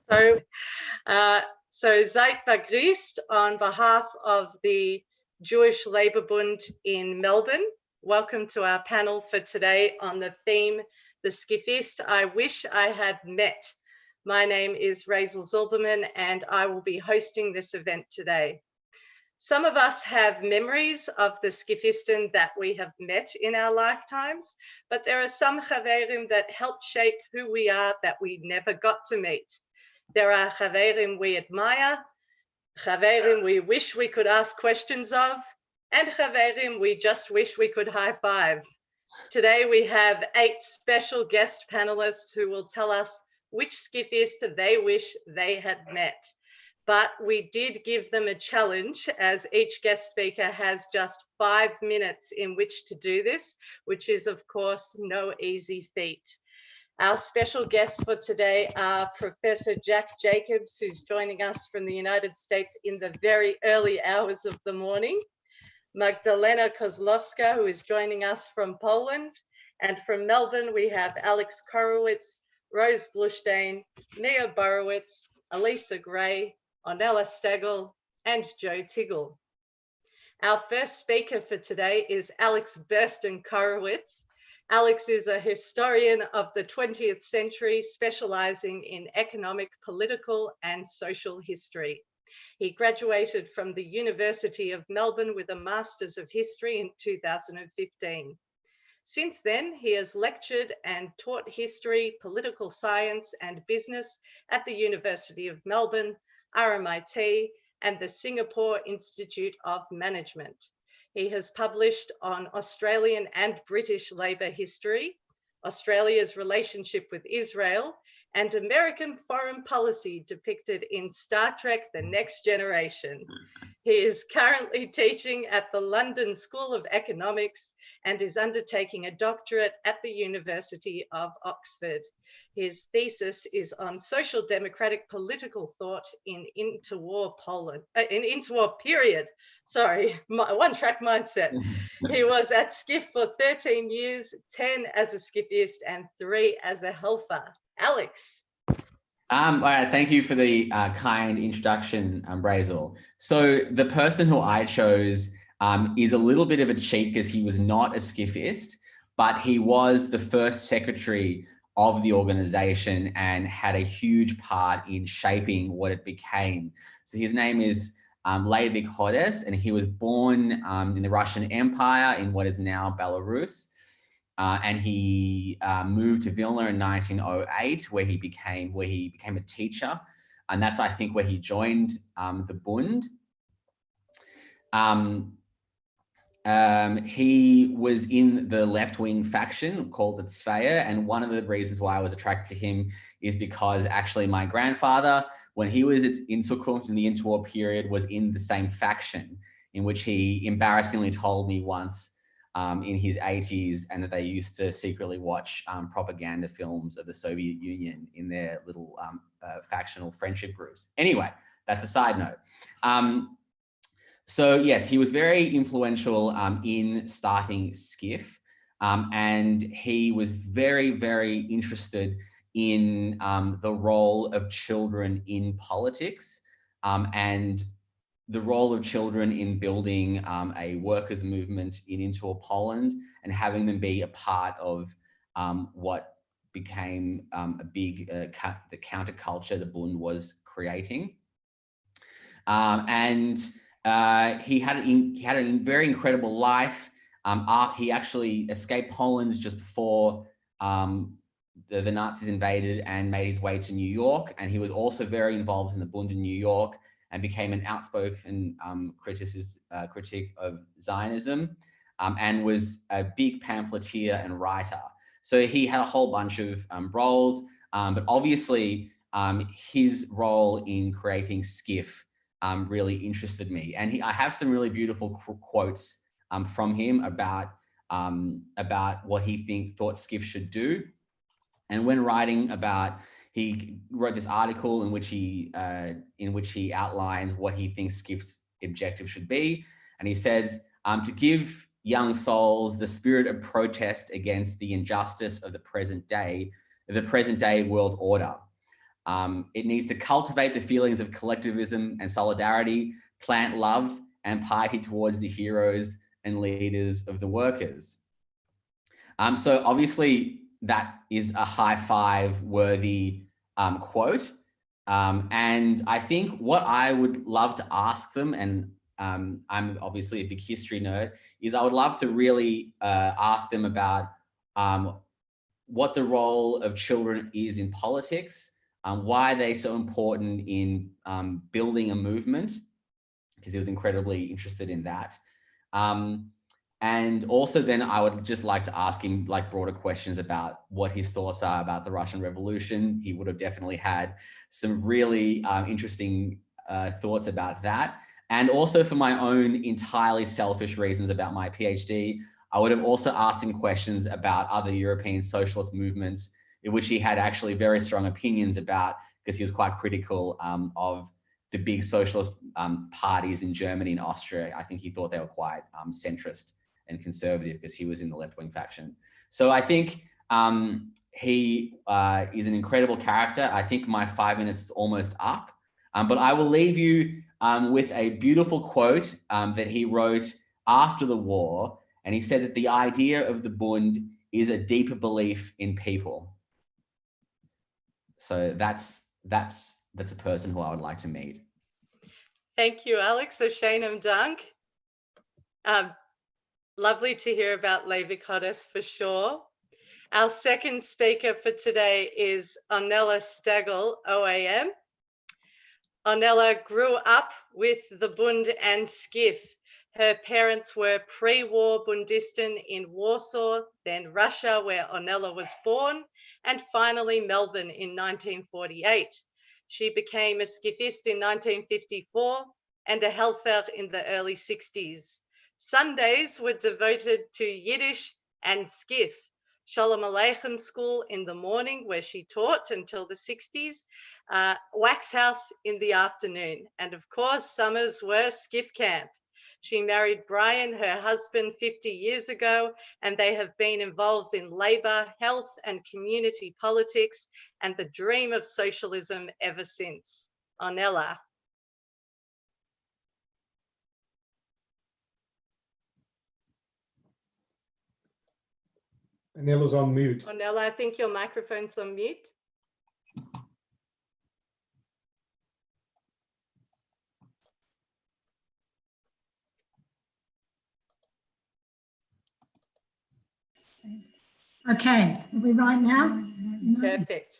So, so seid begrüßt on behalf of the Jewish Labour Bund in Melbourne. Welcome to our panel for today on the theme, the SKIFist I Wish I Had Met. My name is Razel Zilberman and I will be hosting this event today. Some of us have memories of the SKIFisten that we have met in our lifetimes, but there are some chaverim that helped shape who we are that we never got to meet. There are chaverim we admire, chaverim we wish we could ask questions of, and chaverim we just wish we could high five. Today we have 8 special guest panelists who will tell us which SKIFist they wish they had met. But we did give them a challenge, as each guest speaker has just 5 minutes in which to do this, which is of course no easy feat. Our special guests for today are Professor Jack Jacobs, who's joining us from the United States in the very early hours of the morning, Magdalena Kozlowska, who is joining us from Poland, and from Melbourne we have Alex Korowitz, Rose Blustein, Mia Borowitz, Elisa Gray, Ornella Stagel, and Joe Tiggle. Our first speaker for today is Alex Burston Korowitz. Alex is a historian of the 20th century, specializing in economic, political, and social history. He graduated from the University of Melbourne with a Masters of History in 2015. Since then, he has lectured and taught history, political science, and business at the University of Melbourne, RMIT, and the Singapore Institute of Management. He has published on Australian and British labour history, Australia's relationship with Israel, and American foreign policy depicted in Star Trek: The Next Generation. He is currently teaching at the London School of Economics and is undertaking a doctorate at the University of Oxford. His thesis is on social democratic political thought in interwar Poland, in interwar period. Sorry, one-track mindset. He was at SKIF for 13 years, 10 as a SKIFist and 3 as a helper. Alex. All right, thank you for the kind introduction, Brazel. So the person who I chose is a little bit of a cheat because he was not a SKIFist, but he was the first secretary of the organization and had a huge part in shaping what it became. So his name is Leivik Hodes, and he was born in the Russian Empire in what is now Belarus. And he moved to Vilna in 1908, where he became a teacher, and that's, I think, where he joined the Bund. He was in the left-wing faction called the Tzveya, and one of the reasons why I was attracted to him is because actually my grandfather, when he was in Zukunft in the interwar period, was in the same faction, in which he embarrassingly told me once in his 80s, and that they used to secretly watch propaganda films of the Soviet Union in their little factional friendship groups. Anyway, that's a side note. So yes, he was very influential in starting SKIF, and he was very, very interested in the role of children in politics and the role of children in building a workers' movement in interwar Poland and having them be a part of what became a big the counterculture the Bund was creating. He had a very incredible life. He actually escaped Poland just before the Nazis invaded and made his way to New York. And he was also very involved in the Bund in New York and became an outspoken critic of Zionism and was a big pamphleteer and writer. So he had a whole bunch of roles, but obviously his role in creating SKIF really interested me. And I have some really beautiful quotes from him about what he thought SKIF should do. And when writing about, he wrote this article in which he outlines what he thinks SKIF's objective should be. And he says, to give young souls the spirit of protest against the injustice of the present day world order. It needs to cultivate the feelings of collectivism and solidarity, plant love and piety towards the heroes and leaders of the workers. So obviously that is a high five worthy quote. And I think what I would love to ask them, and I'm obviously a big history nerd, is I would love to really ask them about what the role of children is in politics, why they're so important in building a movement, because he was incredibly interested in that. And also then I would just like to ask him like broader questions about what his thoughts are about the Russian Revolution. He would have definitely had some really interesting thoughts about that. And also for my own entirely selfish reasons about my PhD, I would have also asked him questions about other European socialist movements, in which he had actually very strong opinions about, because he was quite critical of the big socialist parties in Germany and Austria. I think he thought they were quite centrist and conservative because he was in the left-wing faction. So I think he is an incredible character. I think my 5 minutes is almost up, but I will leave you with a beautiful quote that he wrote after the war. And he said that the idea of the Bund is a deeper belief in people. So that's a person who I would like to meet. Thank you, Alex. So Shanam Dunk. Lovely to hear about Levi Cottis for sure. Our second speaker for today is Ornella Stagel, OAM. Ornella grew up with the Bund and SKIF. Her parents were pre-war Bundisten in Warsaw, then Russia, where Ornella was born, and finally Melbourne in 1948. She became a SKIFist in 1954 and a Helfer in the early 60s. Sundays were devoted to Yiddish and SKIF. Shalom Aleichem School in the morning, where she taught until the 60s, Wax House in the afternoon, and of course, summers were SKIF camp. She married Brian, her husband, 50 years ago, and they have been involved in labor, health, and community politics, and the dream of socialism ever since. Ornella. Ornella's on mute. Ornella, I think your microphone's on mute. Okay, are we right now? No. Perfect.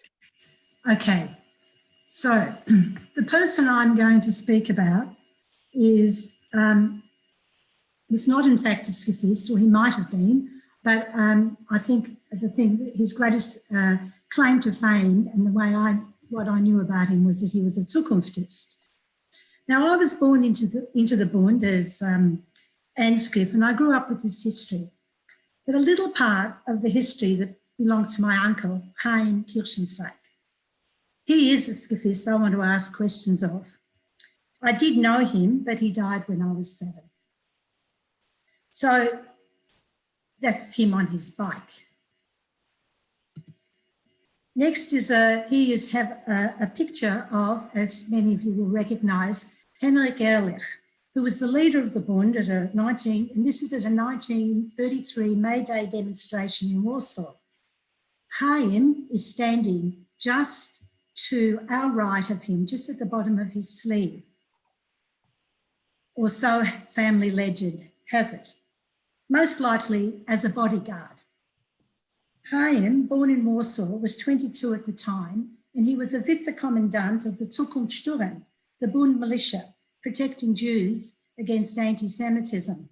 Okay, so the person I'm going to speak about is not in fact a SKIFist, or he might have been, but I think his greatest claim to fame and what I knew about him was that he was a Zukunftist. Now, I was born into the Bund as and SKIF, and I grew up with this history. But a little part of the history that belonged to my uncle, Hein Kirchensweig. He is a SKIFist I want to ask questions of. I did know him, but he died when I was 7. So that's him on his bike. Next is a picture of, as many of you will recognise, Henrik Ehrlich, who was the leader of the Bund at a 1933 May Day demonstration in Warsaw. Chaim is standing just to our right of him, just at the bottom of his sleeve, or so family legend has it, most likely as a bodyguard. Chaim, born in Warsaw, was 22 at the time, and he was a Vizekommandant of the Zukunftssturm, the Bund militia, protecting Jews against anti-Semitism.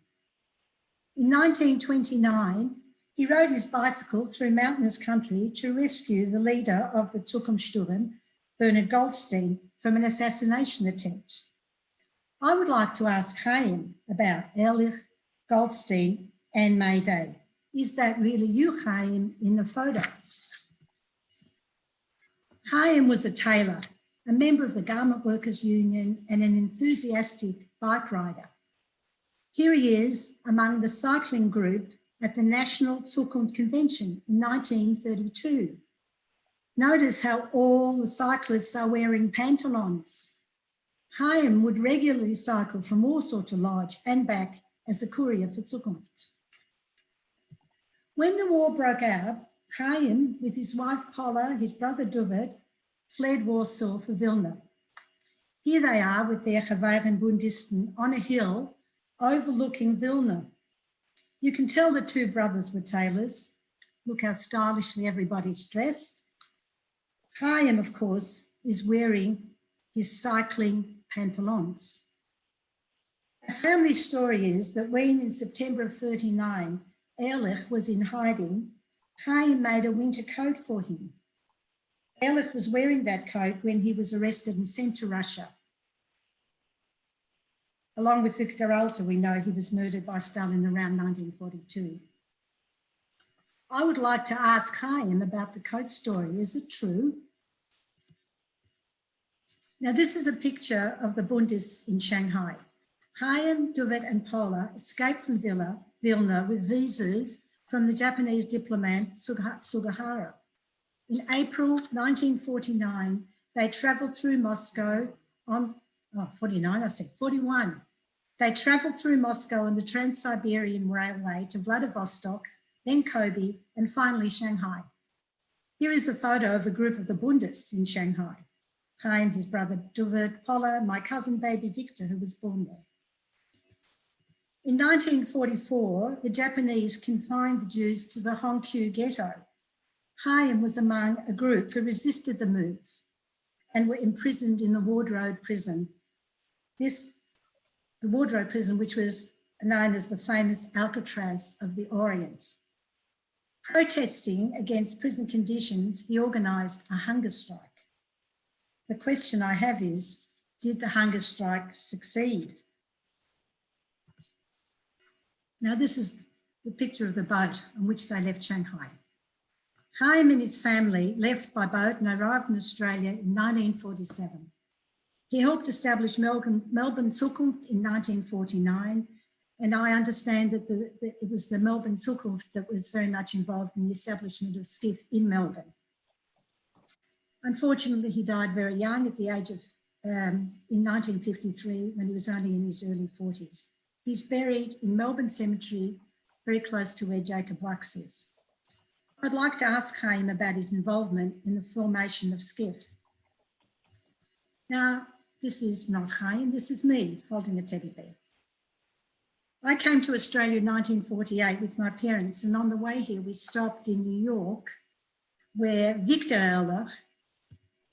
In 1929, he rode his bicycle through mountainous country to rescue the leader of the Zukunftssturm, Bernhard Goldstein, from an assassination attempt. I would like to ask Chaim about Ehrlich, Goldstein and May Day. Is that really you, Chaim, in the photo? Chaim was a tailor, a member of the Garment Workers Union and an enthusiastic bike rider. Here he is among the cycling group at the National Zukunft Convention in 1932. Notice how all the cyclists are wearing pantaloons. Chaim would regularly cycle from Warsaw to Lodz and back as a courier for Zukunft. When the war broke out, Chaim, with his wife Paula, his brother Duvet, fled Warsaw for Vilna. Here they are with their Chavayren Bundisten on a hill overlooking Vilna. You can tell the two brothers were tailors. Look how stylishly everybody's dressed. Chaim, of course, is wearing his cycling pantaloons. Our family story is that when in September of 39, Ehrlich was in hiding, Chaim made a winter coat for him. Ehrlich was wearing that coat when he was arrested and sent to Russia. Along with Victor Alter, we know he was murdered by Stalin around 1942. I would like to ask Chaim about the coat story. Is it true? Now, this is a picture of the Bundes in Shanghai. Chaim, Duvet and Paula escaped from Vilna with visas from the Japanese diplomat Sugihara. In April 1949, they travelled through Moscow on, 41. They travelled through Moscow on the Trans-Siberian Railway to Vladivostok, then Kobe, and finally Shanghai. Here is a photo of a group of the Bundes in Shanghai. Chaim, his brother Duvet, Paula, my cousin baby Victor, who was born there. In 1944, the Japanese confined the Jews to the Hongqiu ghetto. Chaim was among a group who resisted the move and were imprisoned in the Wardrobe prison. The Wardrobe prison, which was known as the famous Alcatraz of the Orient. Protesting against prison conditions, he organised a hunger strike. The question I have is, did the hunger strike succeed? Now, this is the picture of the boat on which they left Shanghai. Chaim and his family left by boat and arrived in Australia in 1947. He helped establish Melbourne Zukunft in 1949, and I understand that it was the Melbourne Zukunft that was very much involved in the establishment of SKIF in Melbourne. Unfortunately, he died very young at the age of, in 1953, when he was only in his early 40s. He's buried in Melbourne Cemetery, very close to where Jacob Wax is. I'd like to ask Chaim about his involvement in the formation of SKIF. Now, this is not Chaim, this is me holding a teddy bear. I came to Australia in 1948 with my parents, and on the way here, we stopped in New York, where Victor Ehrlich,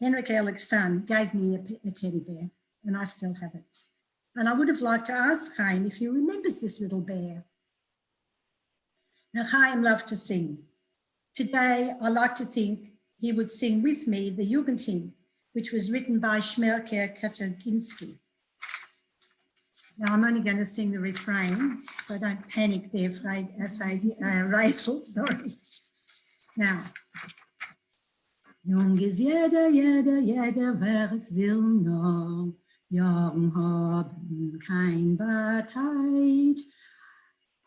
Henrik Ehrlich's son, gave me a teddy bear, and I still have it. And I would have liked to ask Chaim if he remembers this little bear. Now, Chaim loved to sing. Today, I like to think he would sing with me the Jugendhymn, which was written by Shmerke Kaczynski. Now, I'm only going to sing the refrain, so don't panic there, Rachel, sorry. Now. Jung ist jeder, wer es will noch. Jung haben kein Bartheit.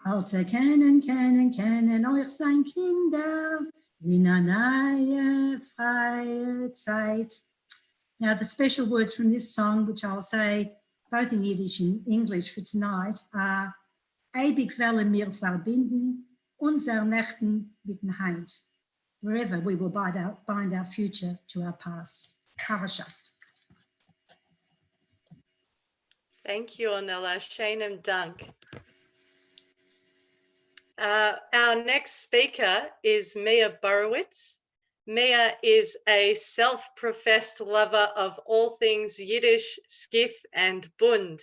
Alte kennen euch sein Kinder in a neue freie Zeit. Now, the special words from this song, which I'll say both in Yiddish and English for tonight, are Ewig wollen wir verbinden, unser Nächten mit dem Heid. Wherever we will bind our future to our past. Havashat. Thank you, Ornella. Shanem Dunk. Our next speaker is Mia Borowitz. Mia is a self-professed lover of all things Yiddish, SKIF, and Bund.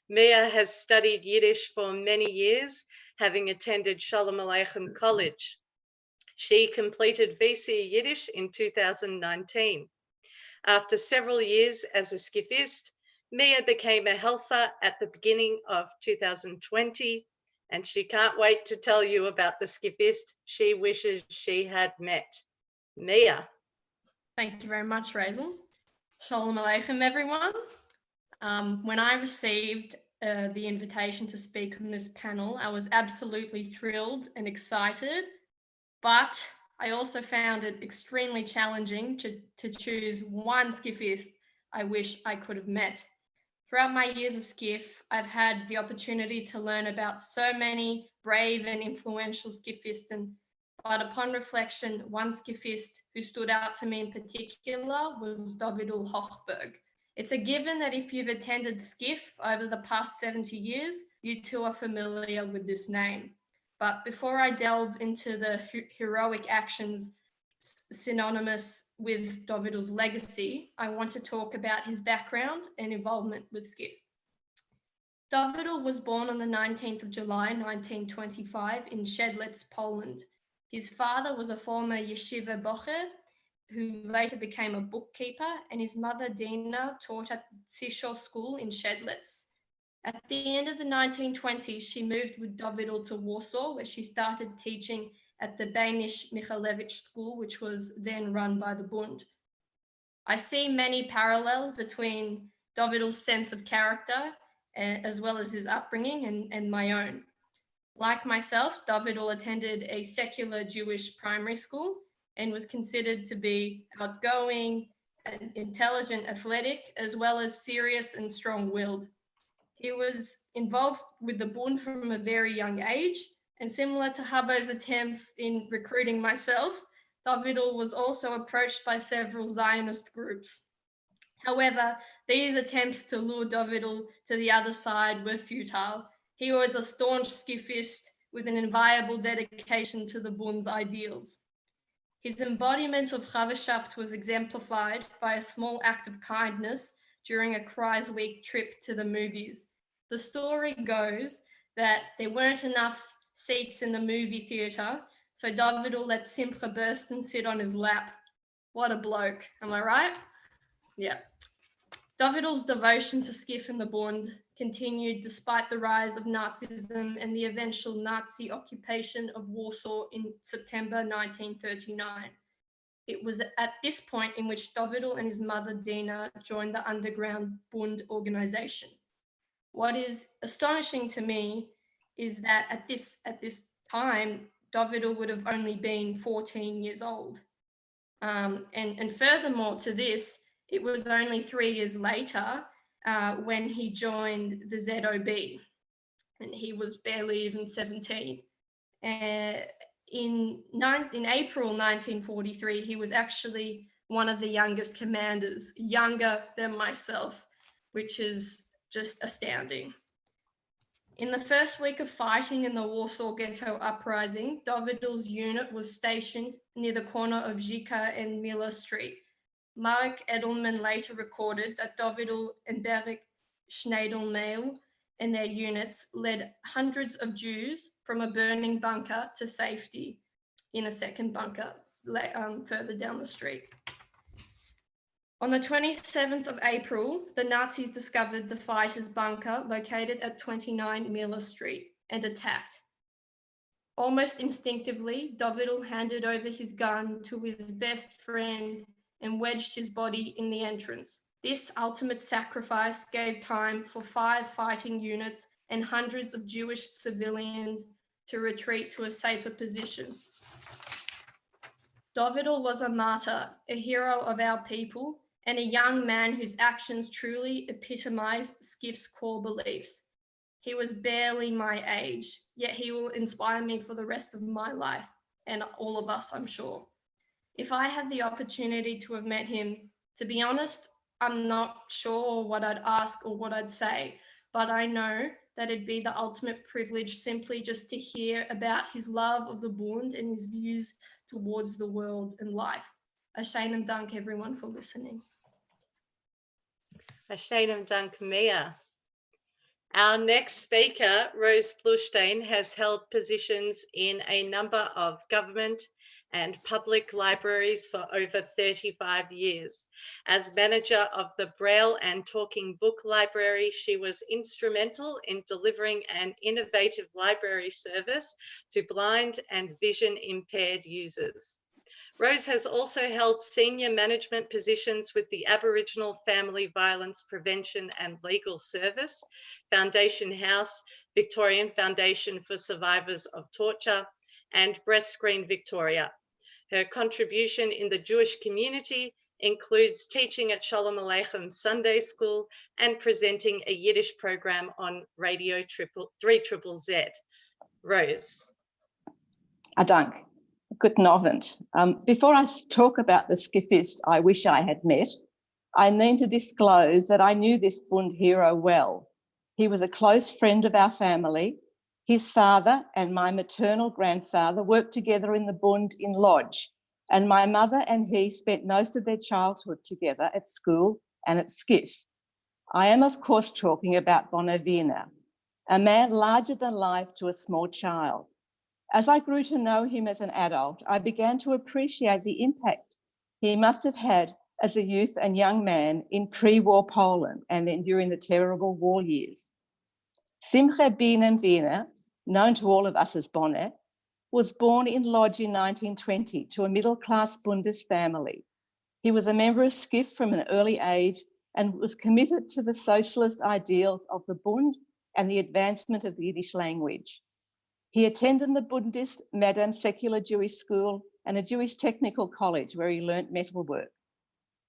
Mia has studied Yiddish for many years, having attended Shalom Aleichem College. She completed VC Yiddish in 2019. After several years as a SKIFist, Mia became a helper at the beginning of 2020, and she can't wait to tell you about the SKIFist she wishes she had met. Mia. Thank you very much, Rachel. Shalom Aleichem, everyone. When I received the invitation to speak on this panel, I was absolutely thrilled and excited, but I also found it extremely challenging to choose one SKIFist I wish I could have met. Throughout my years of SKIF, I've had the opportunity to learn about so many brave and influential SKIFists, but upon reflection, one SKIFist who stood out to me in particular was Davidul Hochberg. It's a given that if you've attended SKIF over the past 70 years, you too are familiar with this name. But before I delve into the heroic actions synonymous with Davidul's legacy, I want to talk about his background and involvement with SKIF. Davidul was born on the 19th of July, 1925 in Siedlec, Poland. His father was a former yeshiva bocher who later became a bookkeeper, and his mother Dina taught at Tzishol school in Siedlec. At the end of the 1920s, she moved with Davidul to Warsaw, where she started teaching at the Banish Michalewicz school, which was then run by the Bund. I see many parallels between Davidul's sense of character as well as his upbringing and my own. Like myself, Davidul attended a secular Jewish primary school and was considered to be outgoing and intelligent, athletic, as well as serious and strong-willed. He was involved with the Bund from a very young age, and similar to Habbo's attempts in recruiting myself, Davidul was also approached by several Zionist groups. However, these attempts to lure Davidul to the other side were futile. He was a staunch SKIFist with an inviolable dedication to the Bund's ideals. His embodiment of Chavashaft was exemplified by a small act of kindness during a Kreis Week trip to the movies. The story goes that there weren't enough seats in the movie theatre, so Davidul let Simcha burst and sit on his lap. What a bloke, am I right? Yeah. Davidul's devotion to SKIF and the Bund continued despite the rise of Nazism and the eventual Nazi occupation of Warsaw in September 1939. It was at this point in which Davidul and his mother Dina joined the underground Bund organization. What is astonishing to me is that at this time, Davidul would have only been 14 years old. And furthermore to this, it was only 3 years later when he joined the ZOB, and he was barely even 17. In April 1943, he was actually one of the youngest commanders, younger than myself, which is just astounding. In the first week of fighting in the Warsaw Ghetto Uprising, Davidul's unit was stationed near the corner of Zika and Miller Street. Marek Edelman later recorded that Davidul and Berek Schneidelmail and their units led hundreds of Jews from a burning bunker to safety in a second bunker further down the street. On the 27th of April, the Nazis discovered the fighters' bunker located at 29 Miller Street and attacked. Almost instinctively, Davidul handed over his gun to his best friend and wedged his body in the entrance. This ultimate sacrifice gave time for 5 fighting units and hundreds of Jewish civilians to retreat to a safer position. Davidul was a martyr, a hero of our people, and a young man whose actions truly epitomized SKIF's core beliefs. He was barely my age, yet he will inspire me for the rest of my life, and all of us, I'm sure. If I had the opportunity to have met him, to be honest, I'm not sure what I'd ask or what I'd say, but I know that it'd be the ultimate privilege simply just to hear about his love of the Bund and his views towards the world and life. Ashein Dank, everyone, for listening. Ashein Dank, Mia. Our next speaker, Rose Blustein, has held positions in a number of government and public libraries for over 35 years. As manager of the Braille and Talking Book Library, she was instrumental in delivering an innovative library service to blind and vision impaired users. Rose has also held senior management positions with the Aboriginal Family Violence Prevention and Legal Service, Foundation House, Victorian Foundation for Survivors of Torture, and Breast Screen Victoria. Her contribution in the Jewish community includes teaching at Shalom Aleichem Sunday School and presenting a Yiddish program on Radio 3ZZZ. Rose. Dank. Guten Abend. Before I talk about the SKIFist I wish I had met, I need to disclose that I knew this Bund hero well. He was a close friend of our family. His father and my maternal grandfather worked together in the Bund in Lodge, and my mother and he spent most of their childhood together at school and at SKIF. I am, of course, talking about Bonner Wiener, a man larger than life to a small child. As I grew to know him as an adult, I began to appreciate the impact he must have had as a youth and young man in pre-war Poland and then during the terrible war years. Simcha Binem Wiener, known to all of us as Bonner, was born in Lodz in 1920 to a middle-class Bundes family. He was a member of SKIF from an early age and was committed to the socialist ideals of the Bund and the advancement of the Yiddish language. He attended the Bundist Madam Secular Jewish School and a Jewish technical college where he learnt metalwork.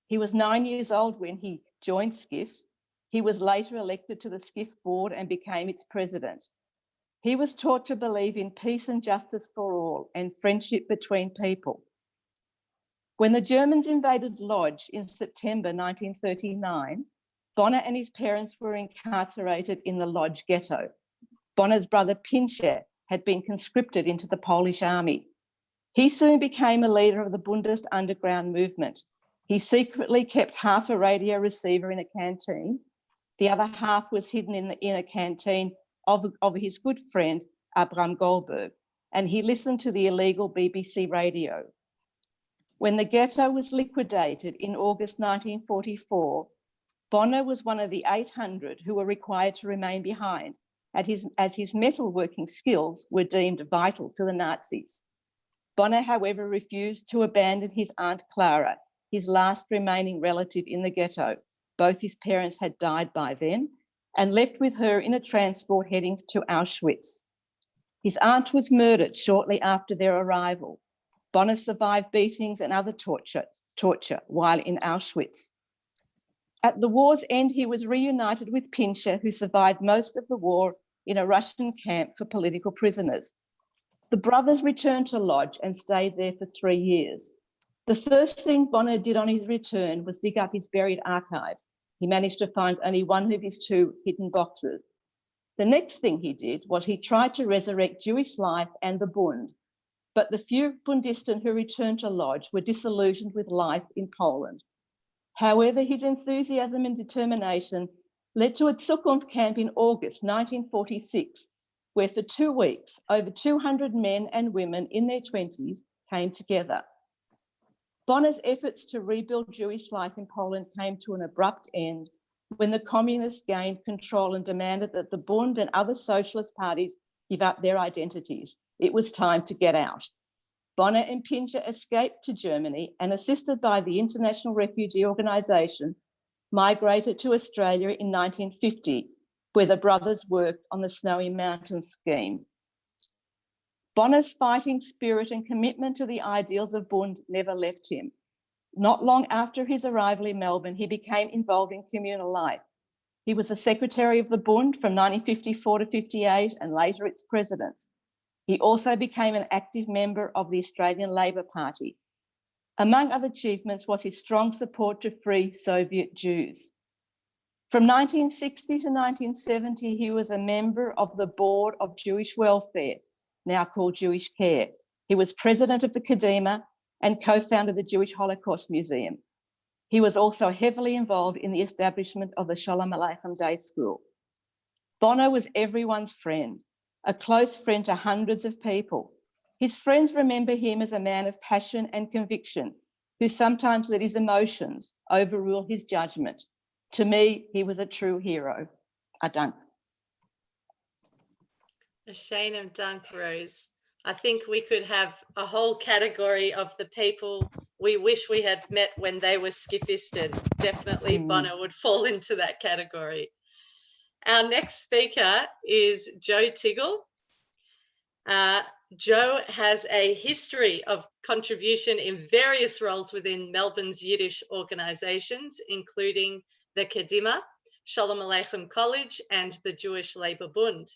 He was 9 years old when he joined SKIF. He was later elected to the SKIF board and became its president. He was taught to believe in peace and justice for all and friendship between people. When the Germans invaded Lodz in September 1939, Bonner and his parents were incarcerated in the Lodz ghetto. Bonner's brother Pincher had been conscripted into the Polish army. He soon became a leader of the Bundist underground movement. He secretly kept half a radio receiver in a canteen. The other half was hidden in the inner canteen of his good friend, Abraham Goldberg, and he listened to the illegal BBC radio. When the ghetto was liquidated in August 1944, Bonner was one of the 800 who were required to remain behind, as his metalworking skills were deemed vital to the Nazis. Bonner, however, refused to abandon his Aunt Clara, his last remaining relative in the ghetto. Both his parents had died by then, and left with her in a transport heading to Auschwitz. His aunt was murdered shortly after their arrival. Bonner survived beatings and other torture while in Auschwitz. At the war's end, he was reunited with Pincher, who survived most of the war in a Russian camp for political prisoners. The brothers returned to Lodz and stayed there for 3 years. The first thing Bonner did on his return was dig up his buried archives. He managed to find only one of his 2 hidden boxes. The next thing he did was he tried to resurrect Jewish life and the Bund, but the few Bundisten who returned to Lodz were disillusioned with life in Poland. However, his enthusiasm and determination led to a Zukunft camp in August 1946, where for 2 weeks, over 200 men and women in their 20s came together. Bonner's efforts to rebuild Jewish life in Poland came to an abrupt end when the communists gained control and demanded that the Bund and other socialist parties give up their identities. It was time to get out. Bonner and Pincher escaped to Germany and, assisted by the International Refugee Organization, migrated to Australia in 1950, where the brothers worked on the Snowy Mountains scheme. Bonner's fighting spirit and commitment to the ideals of Bund never left him. Not long after his arrival in Melbourne, he became involved in communal life. He was the secretary of the Bund from 1954 to 58 and later its president. He also became an active member of the Australian Labor Party. Among other achievements was his strong support to free Soviet Jews. From 1960 to 1970, he was a member of the Board of Jewish Welfare, now called Jewish Care. He was president of the Kadima and co-founded the Jewish Holocaust Museum. He was also heavily involved in the establishment of the Shalom Aleichem Day School. Bonner was everyone's friend, a close friend to hundreds of people. His friends remember him as a man of passion and conviction, who sometimes let his emotions overrule his judgment. To me, he was a true hero. Adank. A shame of Dank, Rose. I think we could have a whole category of the people we wish we had met when they were SKIFisted. Definitely Bonner would fall into that category. Our next speaker is Joe Tiggle. Joe has a history of contribution in various roles within Melbourne's Yiddish organisations, including the Kadima, Shalom Aleichem College, and the Jewish Labour Bund.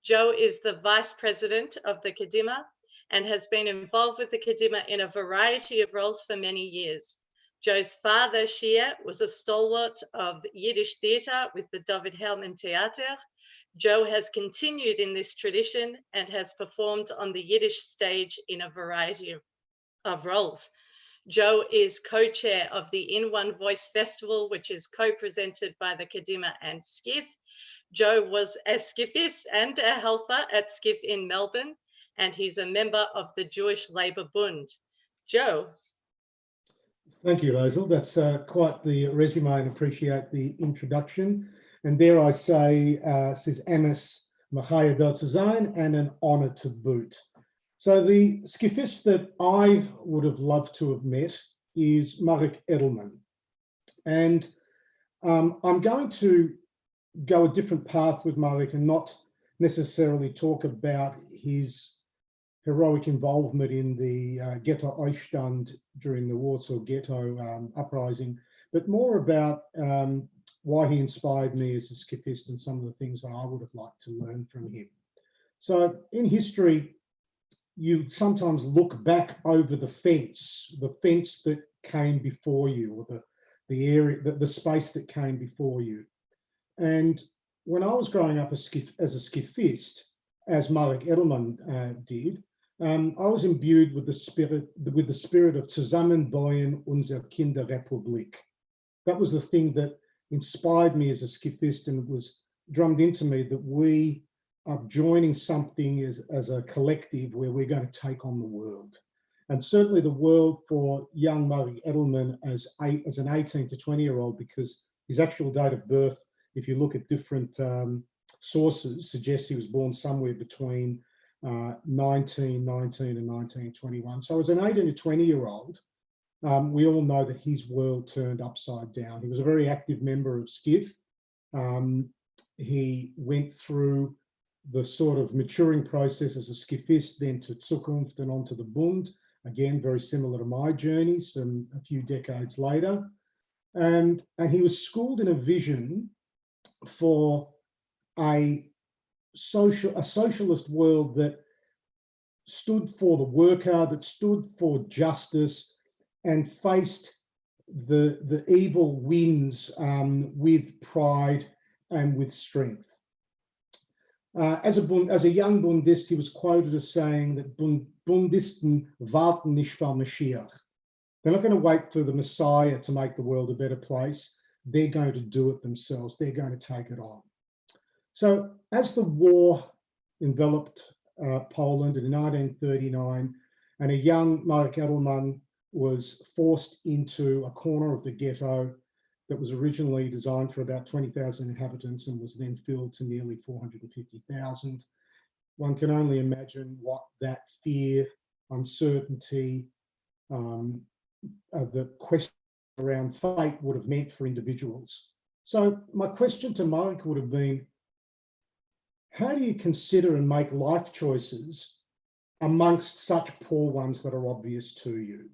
Joe is the Vice President of the Kadima and has been involved with the Kadima in a variety of roles for many years. Joe's father, Shia, was a stalwart of Yiddish theatre with the David Herman Theater. Joe has continued in this tradition and has performed on the Yiddish stage in a variety of roles. Joe is co-chair of the In One Voice Festival, which is co-presented by the Kadima and SKIF. Joe was a SKIFist and a helper at SKIF in Melbourne, and he's a member of the Jewish Labour Bund. Joe. Thank you, Rosal. That's quite the resume, and appreciate the introduction. And dare I say, says Amos Machaya dort zu sein, and an honour to boot. So the SKIFist that I would have loved to have met is Marek Edelman. And I'm going to go a different path with Marek and not necessarily talk about his heroic involvement in the Ghetto Aufstand during the Warsaw Ghetto uprising, but more about why he inspired me as a SKIFist and some of the things that I would have liked to learn from him. So in history, you sometimes look back over the fence that came before you, or the area, the space that came before you. And when I was growing up as a SKIFist, as Marek Edelman did, I was imbued with the spirit of Zusammenbauen unserer Kinderrepublik. That was the thing that inspired me as a SKIFist, and it was drummed into me that we are joining something as a collective where we're going to take on the world. And certainly the world for young Marek Edelman as an 18 to 20-year-old, because his actual date of birth, if you look at different sources, suggests he was born somewhere between 1919 and 1921. So as an 18 to 20-year-old, we all know that his world turned upside down. He was a very active member of SKIF. He went through the sort of maturing process as a SKIFist, then to Zukunft and onto the Bund. Again, very similar to my journeys a few decades later. And he was schooled in a vision for a socialist world that stood for the worker, that stood for justice, and faced the evil winds with pride and with strength. As a young Bundist, he was quoted as saying that Bundisten warten nicht auf Mashiach. They're not going to wait for the Messiah to make the world a better place. They're going to do it themselves. They're going to take it on. So as the war enveloped Poland in 1939, and a young Marek Edelman was forced into a corner of the ghetto that was originally designed for about 20,000 inhabitants and was then filled to nearly 450,000. One can only imagine what that fear, uncertainty, the question around fate would have meant for individuals. So my question to Marek would have been, how do you consider and make life choices amongst such poor ones that are obvious to you,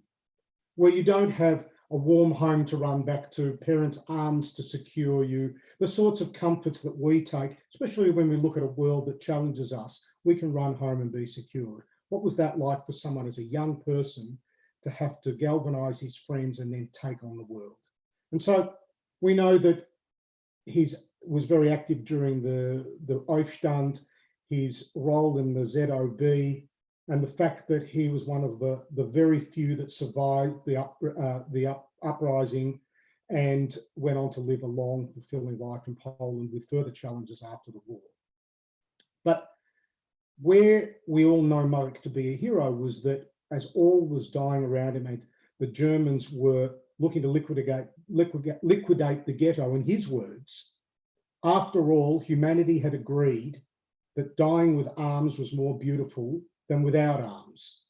where you don't have a warm home to run back to, parents' arms to secure you, the sorts of comforts that we take, especially when we look at a world that challenges us, we can run home and be secured. What was that like for someone as a young person to have to galvanize his friends and then take on the world? And so we know that he was very active during the Aufstand, his role in the ZOB, and the fact that he was one of the very few that survived the uprising and went on to live a long, fulfilling life in Poland with further challenges after the war. But where we all know Marek to be a hero was that as all was dying around him and the Germans were looking to liquidate the ghetto, in his words, after all, humanity had agreed that dying with arms was more beautiful than without arms.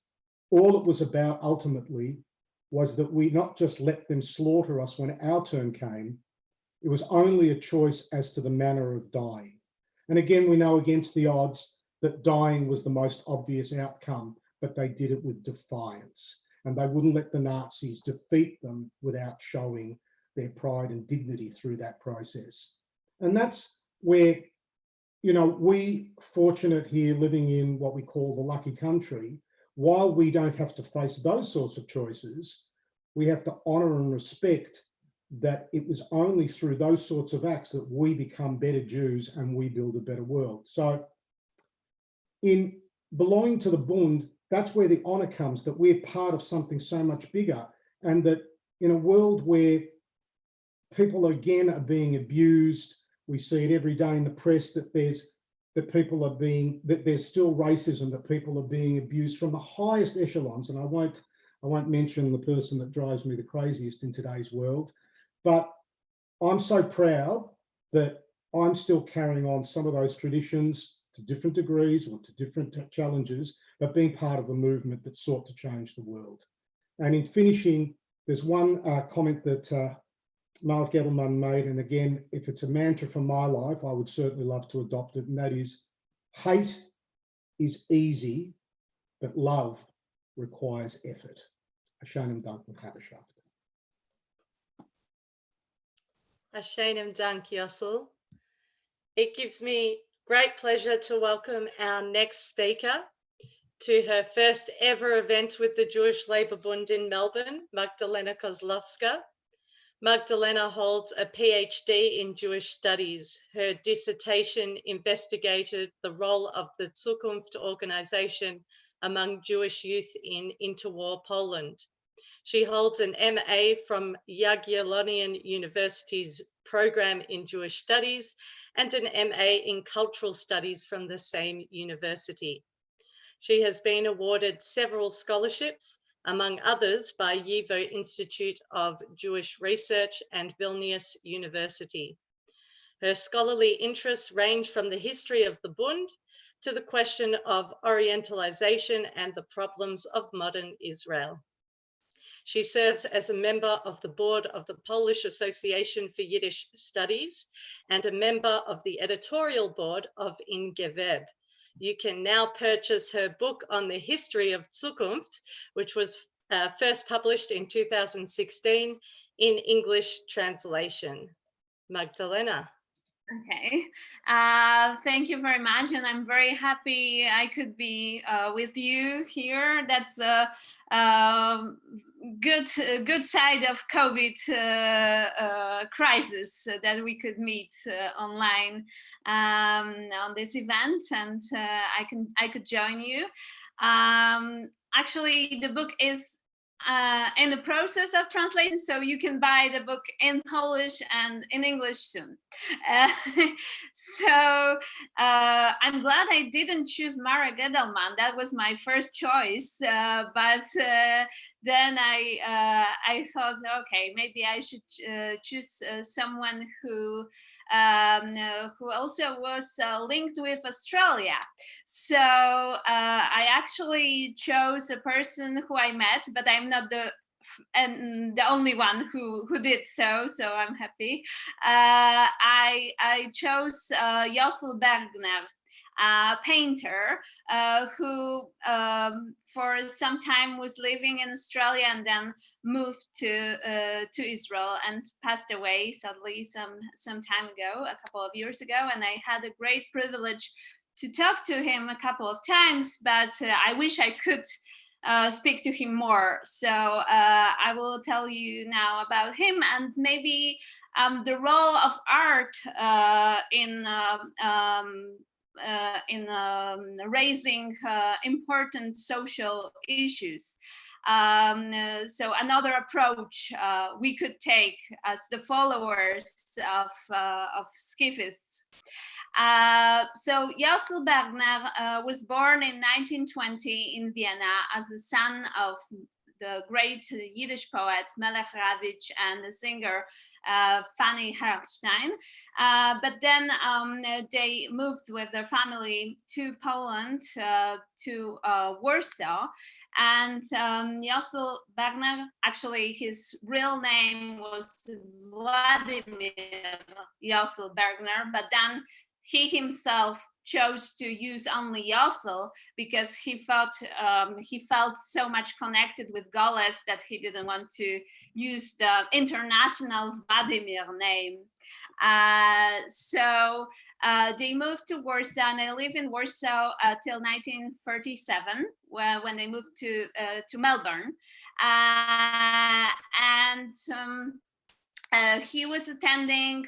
All it was about ultimately was that we not just let them slaughter us when our turn came, it was only a choice as to the manner of dying. And again, we know against the odds that dying was the most obvious outcome, but they did it with defiance. And they wouldn't let the Nazis defeat them without showing their pride and dignity through that process. And that's where, you know, we fortunate here living in what we call the lucky country, while we don't have to face those sorts of choices, we have to honor and respect that it was only through those sorts of acts that we become better Jews and we build a better world. So in belonging to the Bund, that's where the honor comes, that we're part of something so much bigger, and that in a world where people again are being abused, we see it every day in the press that there's still racism, that people are being abused from the highest echelons. And I won't mention the person that drives me the craziest in today's world, but I'm so proud that I'm still carrying on some of those traditions to different degrees or to different challenges, but being part of a movement that sought to change the world. And in finishing, there's one comment that Mark Edelman made, and again, if it's a mantra for my life, I would certainly love to adopt it, and that is, hate is easy, but love requires effort. Hashanim Dank Mekadeshaft. Hashanim Dank, Yossel. It gives me great pleasure to welcome our next speaker to her first ever event with the Jewish Labour Bund in Melbourne, Magdalena Kozlowska. Magdalena holds a PhD in Jewish studies. Her dissertation investigated the role of the Zukunft organization among Jewish youth in interwar Poland. She holds an MA from Jagiellonian University's program in Jewish studies and an MA in cultural studies from the same university. She has been awarded several scholarships, among others by YIVO Institute of Jewish Research and Vilnius University. Her scholarly interests range from the history of the Bund to the question of Orientalization and the problems of modern Israel. She serves as a member of the board of the Polish Association for Yiddish Studies and a member of the editorial board of In Geweb. You can now purchase her book on the history of Zukunft, which was first published in 2016 in English translation. Magdalena. Okay, thank you very much, and I'm very happy I could be with you here. That's a good side of COVID crisis, that we could meet online on this event, and I could join you. Actually, the book is in the process of translation, so you can buy the book in Polish and in English soon. So I'm glad I didn't choose Marek Edelman. That was my first choice, but then I thought, okay, maybe I should choose someone who also was linked with Australia. So I actually chose a person who I met, but I'm not the only one who did so I'm happy. I chose Yossel Bergner, a painter who for some time was living in Australia and then moved to Israel and passed away sadly some time ago, a couple of years ago, and I had a great privilege to talk to him a couple of times, but I wish I could speak to him more. So I will tell you now about him and maybe the role of art in raising important social issues. So another approach we could take as the followers of SKIFists. So Yossel Bergner was born in 1920 in Vienna as the son of the great Yiddish poet Melech Ravitch and the singer Fanny Herrstein. But then they moved with their family to Poland, to Warsaw. And Yossel Bergner, actually his real name was Vladimir Yossel Bergner, but then he himself chose to use only Yosel because he felt so much connected with Goles that he didn't want to use the international Vladimir name. So they moved to Warsaw, and they lived in Warsaw till 1937, when they moved to Melbourne. He was attending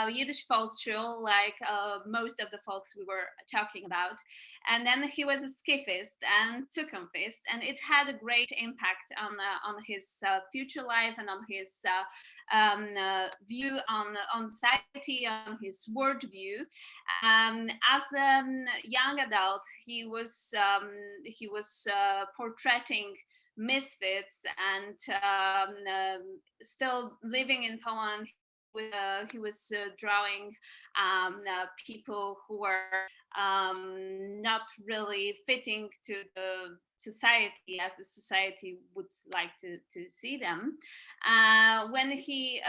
Yiddish Volksschule, like most of the folks we were talking about. And then he was a SKIFist and Zukunfist, and it had a great impact on his future life and on his view on society, on his worldview. As a young adult, he was portraying misfits, and still living in Poland, he was drawing people who were not really fitting to the society as the society would like to see them. When he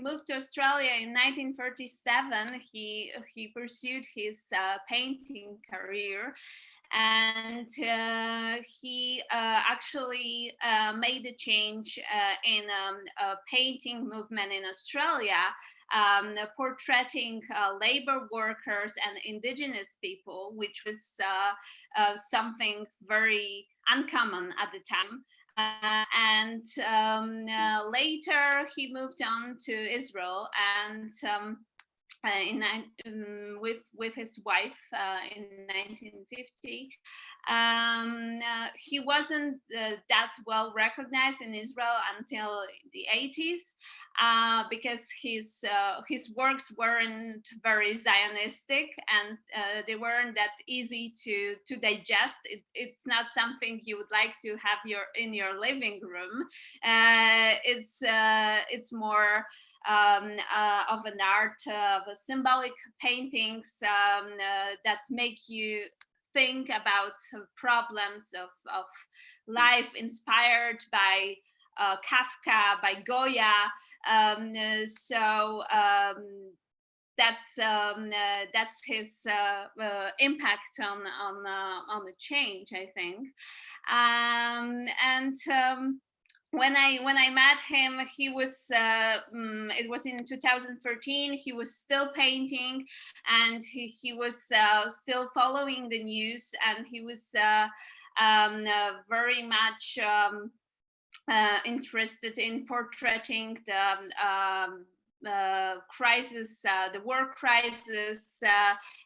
moved to Australia in 1937, he pursued his painting career. And he actually made a change in a painting movement in Australia, portraying labor workers and indigenous people, which was something very uncommon at the time. Later he moved on to Israel, and with his wife in 1950. He wasn't that well recognized in Israel until the 80s because his works weren't very Zionistic, and they weren't that easy to digest. It's not something you would like to have in your living room. It's more of an art of a symbolic paintings that make you think about problems of life, inspired by Kafka, by Goya. That's his impact on the change, I think. When I met him, he was it was in 2013. He was still painting, and he was still following the news, and he was very much interested in portraying the crisis, the war crisis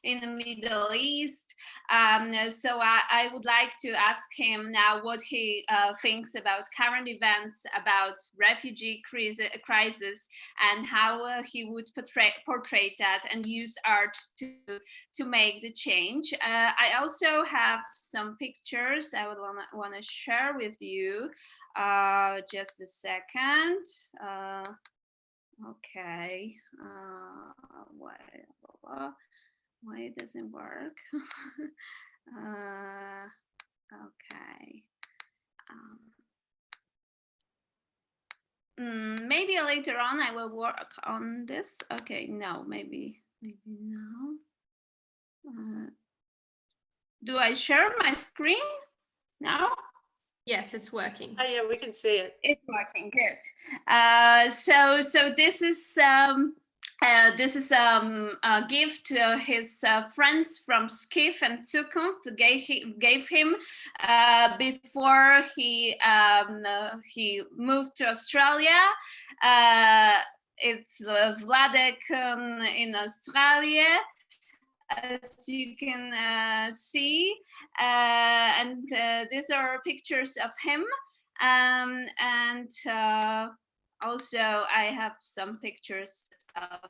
in the Middle East. So I would like to ask him now what he thinks about current events, about refugee crisis, and how he would portray that and use art to make the change. I also have some pictures I would want to share with you. Just a second. Okay, why it doesn't work? Okay. Maybe later on I will work on this. Okay, no, maybe no. Do I share my screen now? Yes, it's working. Oh yeah, we can see it. It's working, good. So this is a gift his friends from SKIF and Zukunft gave him before he moved to Australia. It's Vladek in Australia, as you can see, and these are pictures of him, and also I have some pictures of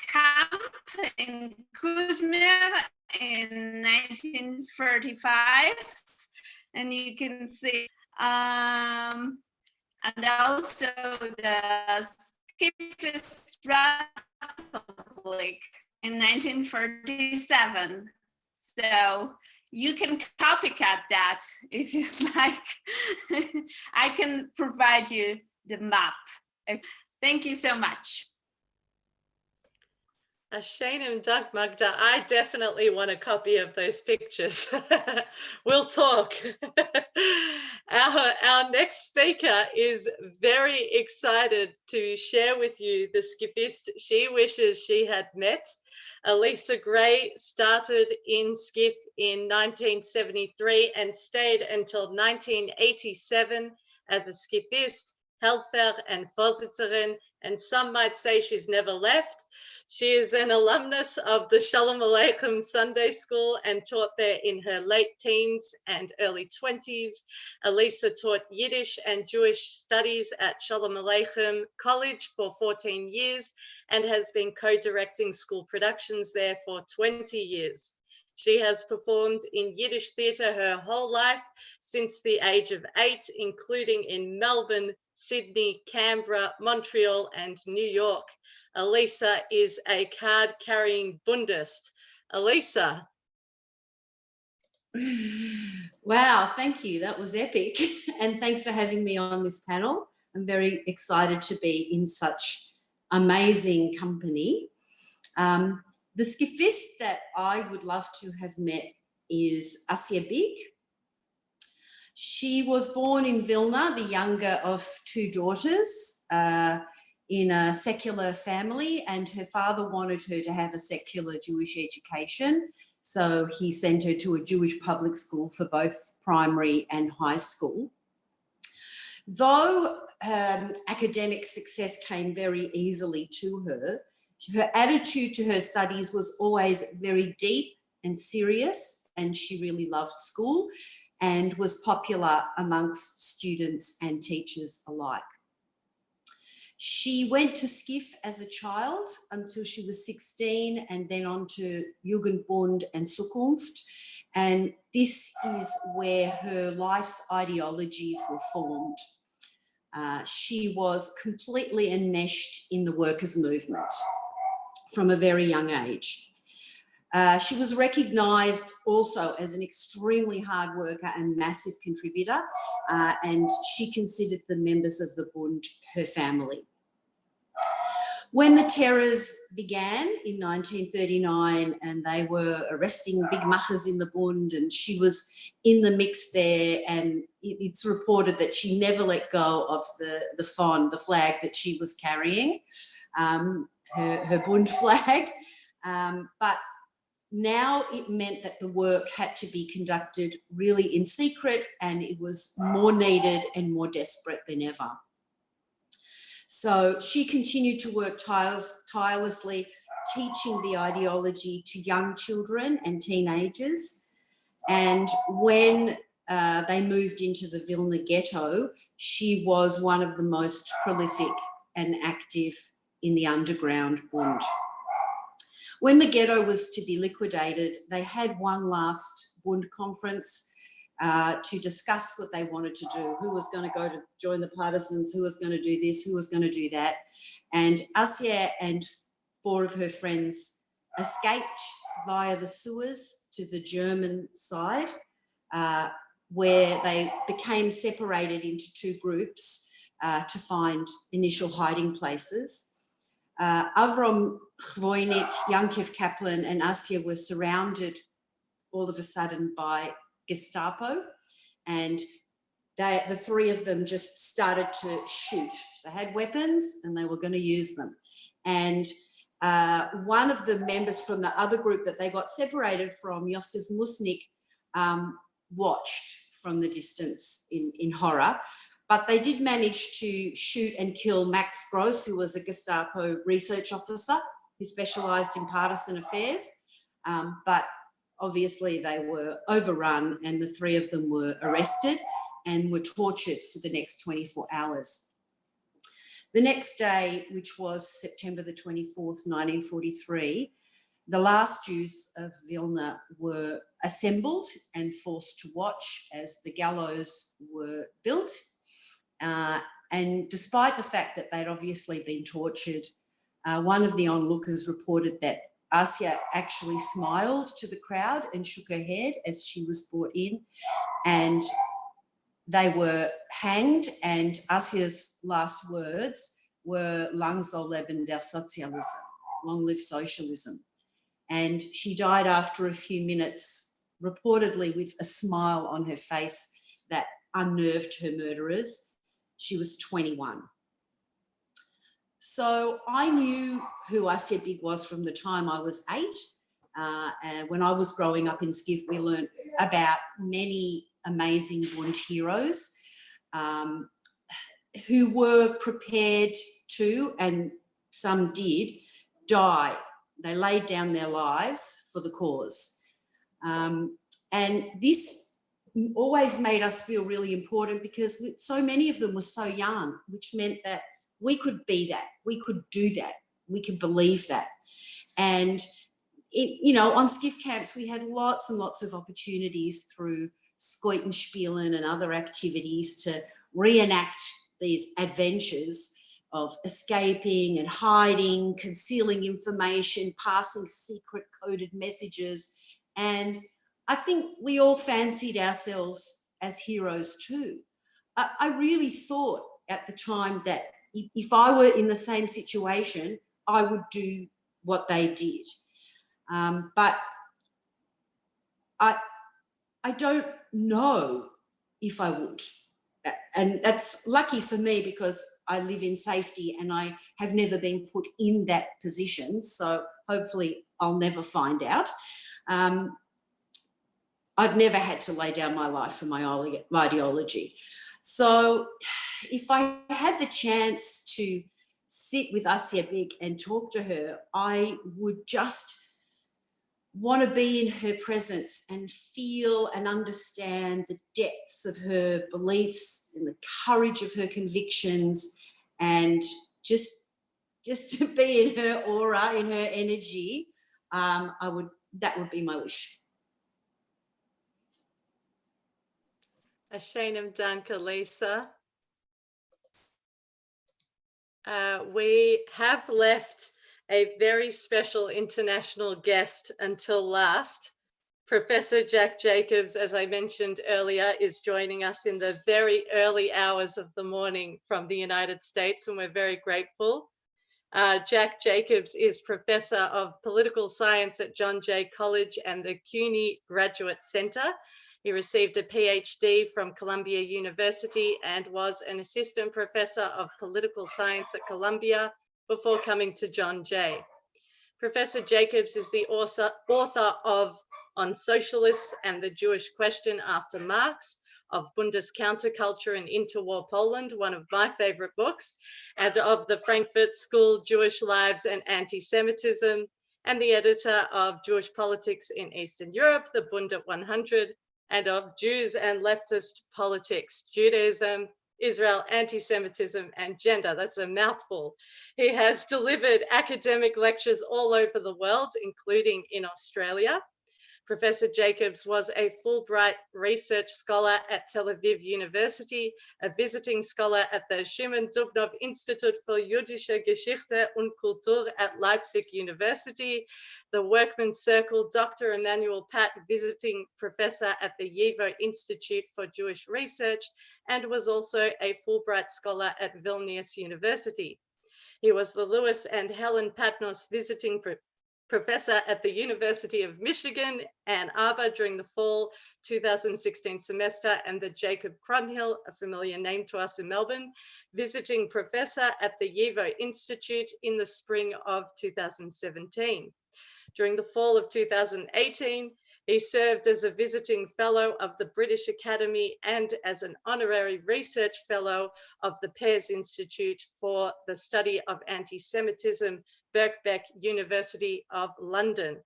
camp in Kuzmir in 1935, and you can see, and also the SKIFist Republic in 1947. So you can copycat that if you'd like. I can provide you the map. Thank you so much. Shane and Doug Magda, I definitely want a copy of those pictures. We'll talk. Our next speaker is very excited to share with you the SKIFist she wishes she had met. Elisa Gray started in SKIF in 1973 and stayed until 1987 as a SKIFist, Helfer and Vorsitzerin, and some might say she's never left. She is an alumnus of the Shalom Aleichem Sunday School and taught there in her late teens and early 20s. Elisa taught Yiddish and Jewish studies at Shalom Aleichem College for 14 years and has been co-directing school productions there for 20 years. She has performed in Yiddish theatre her whole life since the age of 8, including in Melbourne, Sydney, Canberra, Montreal, and New York. Elisa is a card-carrying Bundist. Elisa. Wow, thank you. That was epic. And thanks for having me on this panel. I'm very excited to be in such amazing company. The SKIFist that I would love to have met is Asya Big. She was born in Vilna, the younger of 2 daughters, in a secular family, and her father wanted her to have a secular Jewish education. So he sent her to a Jewish public school for both primary and high school. Though academic success came very easily to her, her attitude to her studies was always very deep and serious, and she really loved school and was popular amongst students and teachers alike. She went to SKIF as a child until she was 16 and then on to Jugendbund and Zukunft. And this is where her life's ideologies were formed. She was completely enmeshed in the workers' movement from a very young age. She was recognised also as an extremely hard worker and massive contributor, and she considered the members of the Bund her family. When the terrors began in 1939 and they were arresting big machas in the Bund, and she was in the mix there, and it's reported that she never let go of the flag that she was carrying, her Bund flag. But now it meant that the work had to be conducted really in secret, and it was more needed and more desperate than ever. So she continued to work tirelessly, teaching the ideology to young children and teenagers. And when they moved into the Vilna ghetto, she was one of the most prolific and active in the underground Bund. When the ghetto was to be liquidated, they had one last Bund conference to discuss what they wanted to do, who was going to go to join the partisans, who was going to do this, who was going to do that. And Asya and 4 of her friends escaped via the sewers to the German side, where they became separated into 2 groups to find initial hiding places. Avrom Chvoinik, Yankiv Kaplan and Asya were surrounded all of a sudden by Gestapo, and the 3 of them just started to shoot. They had weapons and they were going to use them. And one of the members from the other group that they got separated from, Yosef Musnik, watched from the distance in horror. But they did manage to shoot and kill Max Gross, who was a Gestapo research officer who specialised in partisan affairs. But obviously they were overrun, and the 3 of them were arrested and were tortured for the next 24 hours. The next day, which was September the 24th, 1943, the last Jews of Vilna were assembled and forced to watch as the gallows were built. And despite the fact that they'd obviously been tortured, one of the onlookers reported that Asya actually smiled to the crowd and shook her head as she was brought in, and they were hanged, and Asya's last words were "Lang soll leben der Sozialismus," long live socialism. And she died after a few minutes, reportedly with a smile on her face that unnerved her murderers. She was 21. So I knew who Asia Big was from the time I was 8. And when I was growing up in SKIF, we learned about many amazing Bund heroes who were prepared to, and some did, die. They laid down their lives for the cause. And this always made us feel really important because so many of them were so young, which meant that we could be that, we could do that, we could believe that. And, on SKIF camps, we had lots and lots of opportunities through Skeutenspielen and other activities to reenact these adventures of escaping and hiding, concealing information, passing secret coded messages. And I think we all fancied ourselves as heroes too. I really thought at the time that if I were in the same situation, I would do what they did. But I don't know if I would. And that's lucky for me because I live in safety and I have never been put in that position. So hopefully I'll never find out. I've never had to lay down my life for my ideology. So if I had the chance to sit with Asia Big and talk to her, I would just want to be in her presence and feel and understand the depths of her beliefs and the courage of her convictions, and just to be in her aura, in her energy. That would be my wish. Ashainam Danka, Lisa. We have left a very special international guest until last. Professor Jack Jacobs, as I mentioned earlier, is joining us in the very early hours of the morning from the United States, and we're very grateful. Jack Jacobs is Professor of Political Science at John Jay College and the CUNY Graduate Center. He received a PhD from Columbia University and was an assistant professor of political science at Columbia before coming to John Jay. Professor Jacobs is the author of On Socialists and the Jewish Question After Marx, of Bundes Counterculture in Interwar Poland, one of my favorite books, and of the Frankfurt School, Jewish Lives and Anti-Semitism, and the editor of Jewish Politics in Eastern Europe, the Bund at 100, and of Jews and Leftist Politics, Judaism, Israel, Anti-Semitism, and Gender. That's a mouthful. He has delivered academic lectures all over the world, including in Australia. Professor Jacobs was a Fulbright research scholar at Tel Aviv University, a visiting scholar at the Shimon Dubnov Institute for Jüdische Geschichte und Kultur at Leipzig University, the Workman Circle Dr. Emanuel Pat visiting professor at the YIVO Institute for Jewish Research, and was also a Fulbright scholar at Vilnius University. He was the Lewis and Helen Patnos visiting professor at the University of Michigan, Ann Arbor, during the fall 2016 semester, and the Jacob Cronhill, a familiar name to us in Melbourne, visiting professor at the YIVO Institute in the spring of 2017. During the fall of 2018, he served as a visiting fellow of the British Academy and as an honorary research fellow of the Pears Institute for the Study of Anti-Semitism, Birkbeck University of London.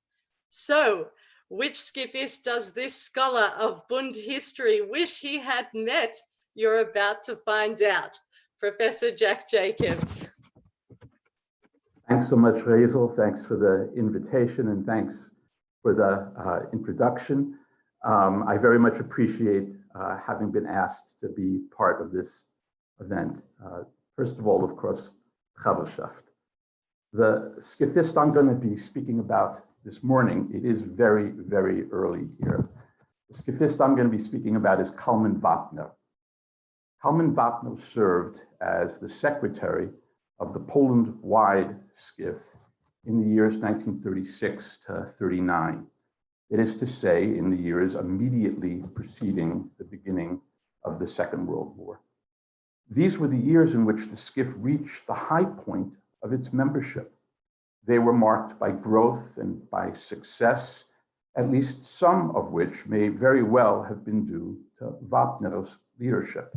So, which SKIFist does this scholar of Bund history wish he had met? You're about to find out. Professor Jack Jacobs. Thanks so much, Razel. Thanks for the invitation and thanks for the introduction. I very much appreciate having been asked to be part of this event. First of all, of course, Chaverschaft. The SKIFist I'm going to be speaking about this morning, it is very, very early here. The SKIFist I'm going to be speaking about is Kalman Wapner. Kalman Wapner served as the secretary of the Poland-wide SKIF in the years 1936 to 39. That is to say, in the years immediately preceding the beginning of the Second World War. These were the years in which the SKIF reached the high point of its membership. They were marked by growth and by success, at least some of which may very well have been due to Wapner's leadership.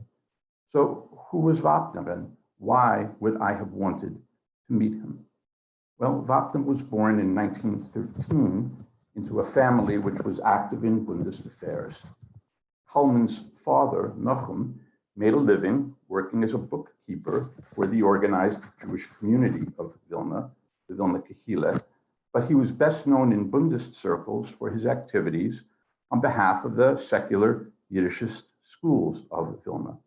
So who was Wapner and why would I have wanted to meet him? Well, Wapner was born in 1913 into a family which was active in Bundist affairs. Kalman's father, Nachum, made a living working as a bookkeeper for the organized Jewish community of Vilna, the Vilna Kehillah, but he was best known in Bundist circles for his activities on behalf of the secular Yiddishist schools of Vilna.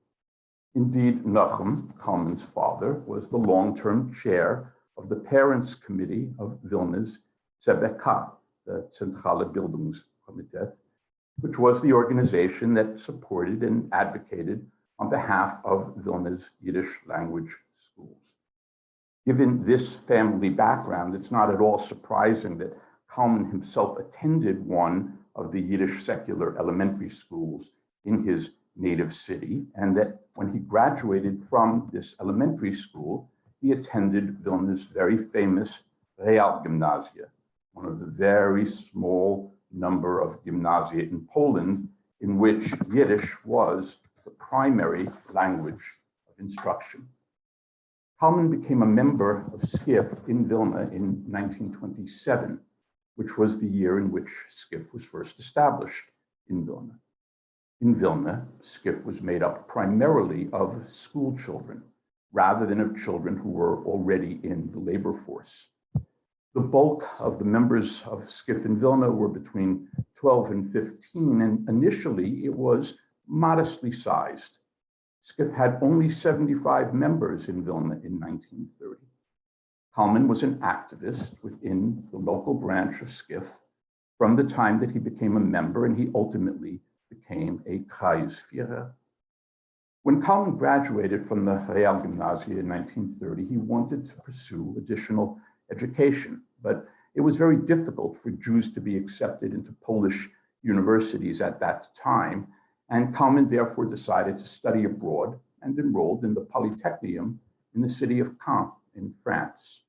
Indeed, Nachum, Kalman's father, was the long-term chair of the Parents' Committee of Vilna's CBK, the Zentrale Bildungskomite, which was the organization that supported and advocated on behalf of Vilna's Yiddish language schools. Given this family background, it's not at all surprising that Kalman himself attended one of the Yiddish secular elementary schools in his native city, and that when he graduated from this elementary school, he attended Vilna's very famous Realgymnasia, one of the very small number of gymnasia in Poland in which Yiddish was the primary language of instruction. Kalman became a member of SKIF in Vilna in 1927, which was the year in which SKIF was first established in Vilna. In Vilna, SKIF was made up primarily of school children, rather than of children who were already in the labor force. The bulk of the members of SKIF in Vilna were between 12 and 15, and initially it was modestly sized. SKIF had only 75 members in Vilna in 1930. Kalman was an activist within the local branch of SKIF from the time that he became a member, and he ultimately became a Kreisführer. When Kalman graduated from the Realgymnasia in 1930, he wanted to pursue additional education, but it was very difficult for Jews to be accepted into Polish universities at that time, and Kalman therefore decided to study abroad and enrolled in the Polytechnium in the city of Caen in France.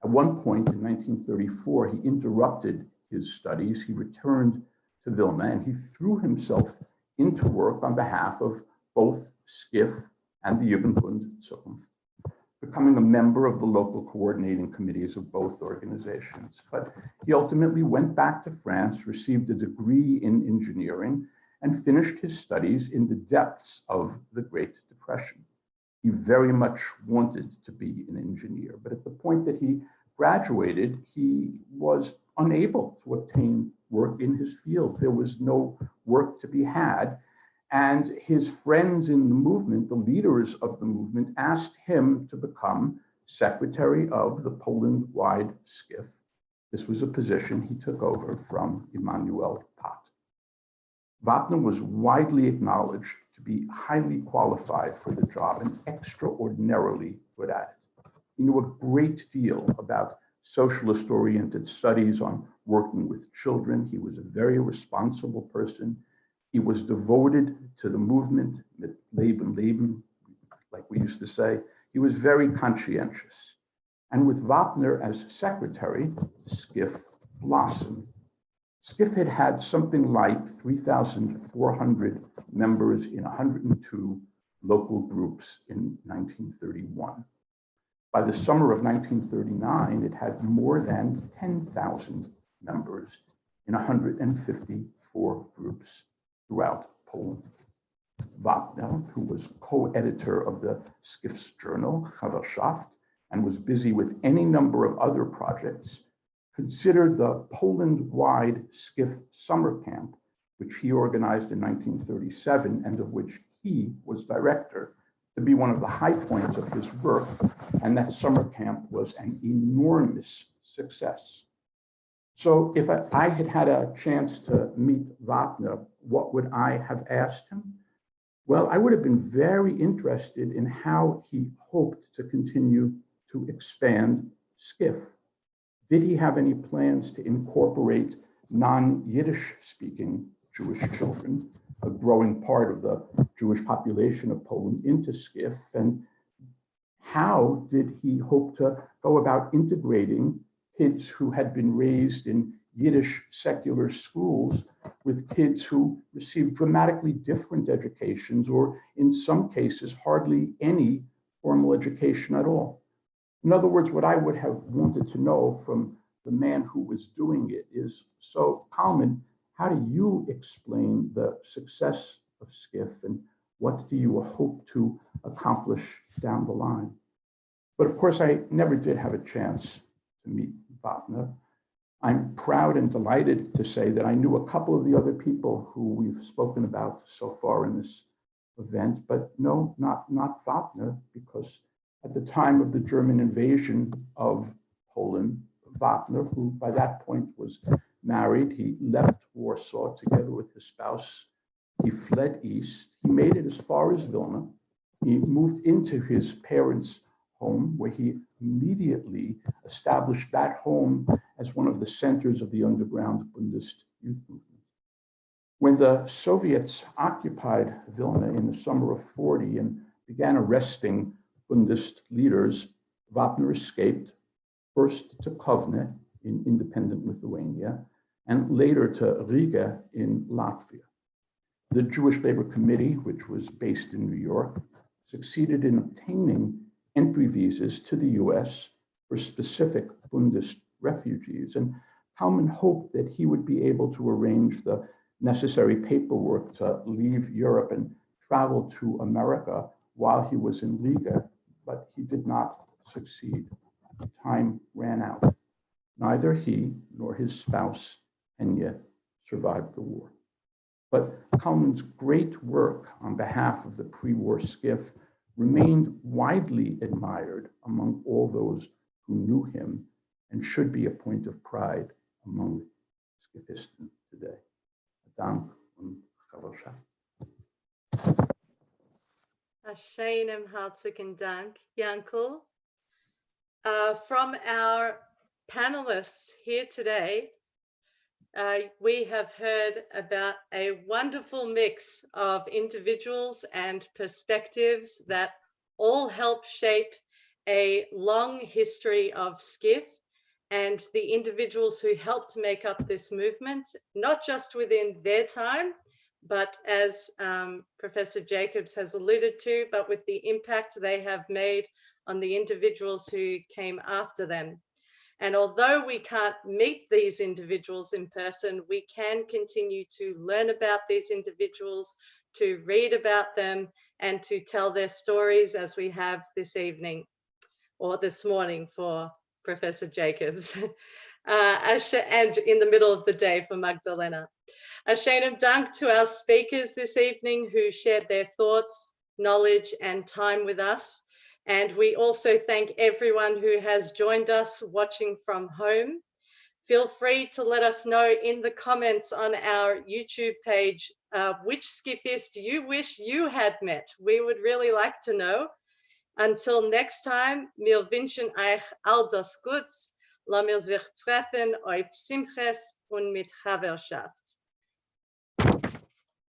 At one point in 1934, he interrupted his studies, he returned to Vilna, and he threw himself into work on behalf of both SKIF and the Jugendbund Zukunft, becoming a member of the local coordinating committees of both organizations. But he ultimately went back to France, received a degree in engineering, and finished his studies in the depths of the Great Depression. He very much wanted to be an engineer, but at the point that he graduated, he was unable to obtain work in his field. There was no work to be had. And his friends in the movement, the leaders of the movement, asked him to become secretary of the Poland-wide SKIF. This was a position he took over from Emanuel Pat. Wapner was widely acknowledged to be highly qualified for the job and extraordinarily good at it. He knew a great deal about socialist-oriented studies on working with children. He was a very responsible person. He was devoted to the movement, mit Leben, like we used to say. He was very conscientious. And with Wapner as secretary, SKIF blossomed. SKIF had had something like 3,400 members in 102 local groups in 1931. By the summer of 1939, it had more than 10,000 members in 154 groups throughout Poland. Wapner, who was co-editor of the SKIF's journal, Chaverschaft, and was busy with any number of other projects, considered the Poland-wide SKIF summer camp, which he organized in 1937 and of which he was director, to be one of the high points of his work, and that summer camp was an enormous success. So if I had had a chance to meet Wapner, what would I have asked him? Well, I would have been very interested in how he hoped to continue to expand SKIF. Did he have any plans to incorporate non-Yiddish speaking Jewish children, a growing part of the Jewish population of Poland, into SKIF? And how did he hope to go about integrating kids who had been raised in Yiddish secular schools with kids who received dramatically different educations, or in some cases, hardly any formal education at all? In other words, what I would have wanted to know from the man who was doing it is, so Kalman, how do you explain the success of SKIF, and what do you hope to accomplish down the line? But of course, I never did have a chance to meet Wapner. I'm proud and delighted to say that I knew a couple of the other people who we've spoken about so far in this event, but no, not Wapner, because at the time of the German invasion of Poland, Wapner, who by that point was married, he left Warsaw together with his spouse. He fled east. He made it as far as Vilna. He moved into his parents' home, where he immediately established that home as one of the centers of the underground Bundist youth movement. When the Soviets occupied Vilna in the summer of 40 and began arresting Bundist leaders, Wapner escaped, first to Kovne in independent Lithuania, and later to Riga in Latvia. The Jewish Labor Committee, which was based in New York, succeeded in obtaining entry visas to the US for specific Bundist refugees. And Kalman hoped that he would be able to arrange the necessary paperwork to leave Europe and travel to America while he was in Riga, but he did not succeed. Time ran out. Neither he nor his spouse, Enya, survived the war. But Kalman's great work on behalf of the pre-war SKIF remained widely admired among all those who knew him, and should be a point of pride among SKIFisten today. Dank und Gewerkschaft. Schönem herzlichen Dank, Yankel. From our panelists here today, we have heard about a wonderful mix of individuals and perspectives that all help shape a long history of SKIF, and the individuals who helped make up this movement, not just within their time, but as Professor Jacobs has alluded to, but with the impact they have made on the individuals who came after them. And although we can't meet these individuals in person, we can continue to learn about these individuals, to read about them, and to tell their stories, as we have this evening, or this morning for Professor Jacobs, and in the middle of the day for Magdalena. Schönen Dank to our speakers this evening who shared their thoughts, knowledge, and time with us. And we also thank everyone who has joined us watching from home. Feel free to let us know in the comments on our YouTube page which SKIFist you wish you had met. We would really like to know. Until next time, wir wünschen euch all das Gutes. Lass mir sich treffen auf Simches und mit Chaverschaft.